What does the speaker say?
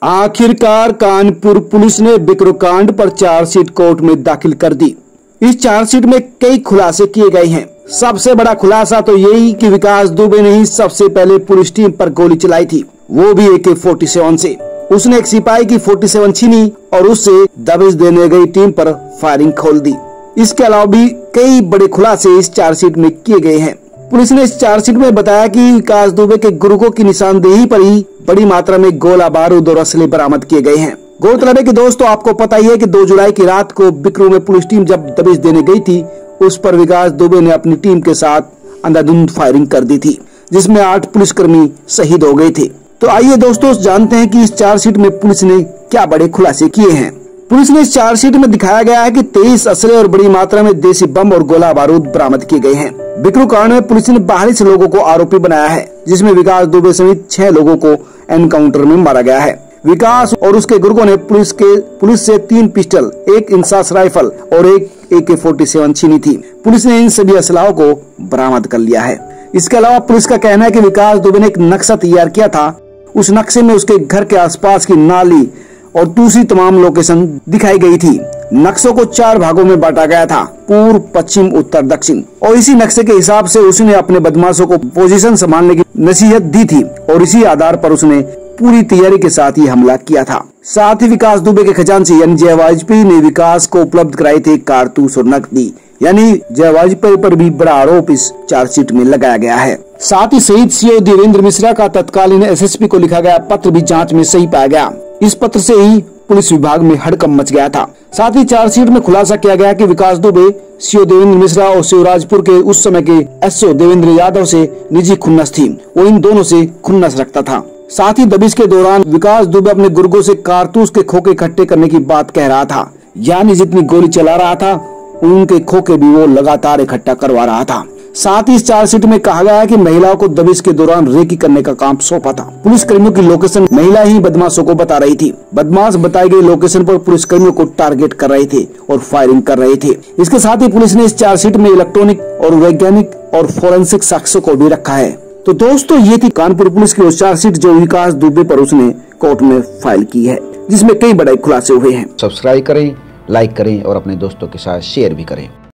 आखिरकार कानपुर पुलिस ने बिकरू कांड पर चार्जशीट कोर्ट में दाखिल कर दी। इस चार्जशीट में कई खुलासे किए गए हैं। सबसे बड़ा खुलासा तो यही कि विकास दुबे ने ही सबसे पहले पुलिस टीम पर गोली चलाई थी, वो भी AK-47 से। उसने एक सिपाही की 47 छीनी और उससे दबिश देने गई टीम पर फायरिंग खोल दी। इसके अलावा भी कई बड़े खुलासे इस चार्जशीट में किए गए हैं। पुलिस ने इस चार्जशीट में बताया कि विकास दुबे के गुर्गों की निशानदेही पर ही बड़ी मात्रा में गोला बारूद और असले बरामद किए गए हैं। गौरतलब है कि दोस्तों, आपको पता ही है कि 2 जुलाई की रात को बिकरू में पुलिस टीम जब दबिश देने गई थी, उस पर विकास दुबे ने अपनी टीम के साथ अंधाधुंध फायरिंग कर दी थी, जिसमें 8 पुलिसकर्मी शहीद हो गए थे। तो आइए दोस्तों जानते हैं कि इस चार्जशीट में पुलिस ने क्या बड़े खुलासे किए हैं। पुलिस ने इस चार्जशीट में दिखाया गया है कि 23 असले और बड़ी मात्रा में देसी बम और गोला बारूद बरामद किए गए हैं। बिकरू कांड में पुलिस ने बाहरी से लोगों को आरोपी बनाया है, जिसमें विकास दुबे समेत 6 लोगों को एनकाउंटर में मारा गया है। विकास और उसके गुर्गों ने पुलिस से 3 पिस्टल, 1 इंसास राइफल और 1 AK-47 छीनी थी। पुलिस ने इन सभी असलाहों को बरामद कर लिया है। इसके अलावा पुलिस का कहना है कि विकास दुबे ने एक नक्शा तैयार किया था। उस नक्शे में उसके घर के आसपास की नाली और दूसरी तमाम लोकेशन दिखाई गई थी। नक्शों को 4 भागों में बांटा गया था, पूर्व, पश्चिम, उत्तर, दक्षिण। और इसी नक्शे के हिसाब से उसने अपने बदमाशों को पोजीशन संभालने की नसीहत दी थी और इसी आधार पर उसने पूरी तैयारी के साथ ही हमला किया था। साथ ही विकास दुबे के खजांची यानी जय वाजपेयी ने विकास को उपलब्ध कराए थे कारतूस और नकदी, यानी जय वाजपेयी पर भी बड़ा आरोप इस चार्जशीट में लगाया गया है। साथ ही शहीद CO देवेंद्र मिश्रा का तत्कालीन SSP को लिखा गया पत्र भी जांच में सही पाया गया। इस पत्र से ही पुलिस विभाग में हड़कंप मच गया था। साथ ही चार्जशीट में खुलासा किया गया कि विकास दुबे CO देवेंद्र मिश्रा और शिवराजपुर के उस समय के SO देवेंद्र यादव से निजी खुन्नस थी। वो इन दोनों से खुन्नस रखता था। साथ ही दबिश के दौरान विकास दुबे अपने गुर्गों से कारतूस के खोखे इकट्ठे करने की बात कह रहा था, यानी जितनी गोली चला रहा था उनके खोखे भी वो लगातार इकट्ठा करवा रहा था। साथ ही इस चार्जशीट में कहा गया है कि महिलाओं को दबिश के दौरान रेकी करने का काम सौंपा था। पुलिस कर्मियों की लोकेशन महिला ही बदमाशों को बता रही थी। बदमाश बताई गई लोकेशन पर पुलिस कर्मियों को टारगेट कर रहे थे और फायरिंग कर रहे थे। इसके साथ ही पुलिस ने इस चार्जशीट में इलेक्ट्रॉनिक और वैज्ञानिक और फोरेंसिक साक्ष्यों को भी रखा है। तो दोस्तों, ये थी कानपुर पुलिस की चार्जशीट जो विकास दुबे पर उसने कोर्ट में फाइल की है, जिसमें कई बड़े खुलासे हुए हैं। सब्सक्राइब करें, लाइक करें और अपने दोस्तों के साथ शेयर भी करें।